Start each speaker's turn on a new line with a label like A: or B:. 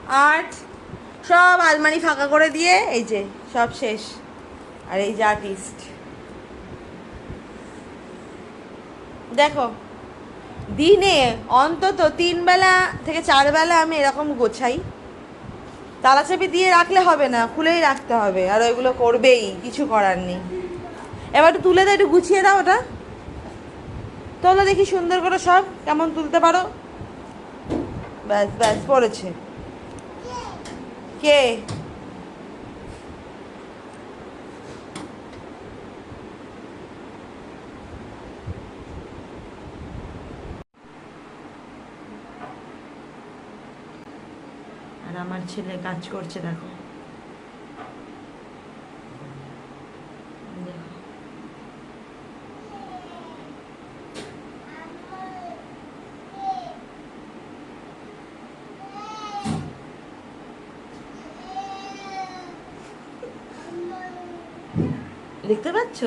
A: Art সব আলমারি ফাঁকা করে দিয়ে এই যে সব শেষ। আর এই যে আর্টিস্ট দেখো, দিনে অন্তত 3 বেলা থেকে 4 বেলা আমি এরকম গোছাই। তালাচাবি দিয়ে রাখলে হবে না, খুলেই রাখতে হবে, আর ওইগুলো করবেই, কিছু করার নেই। এবার একটু তুলে দাও, একটু গুছিয়ে দাও ওটা। তোলো দেখি সুন্দর করে সব, কেমন তুলতে পারো। ব্যাস ব্যাস, পড়েছে। কে? আর আমার ছেলে কাজ করছে দেখো। দেখো। দেখতে পাচ্ছ?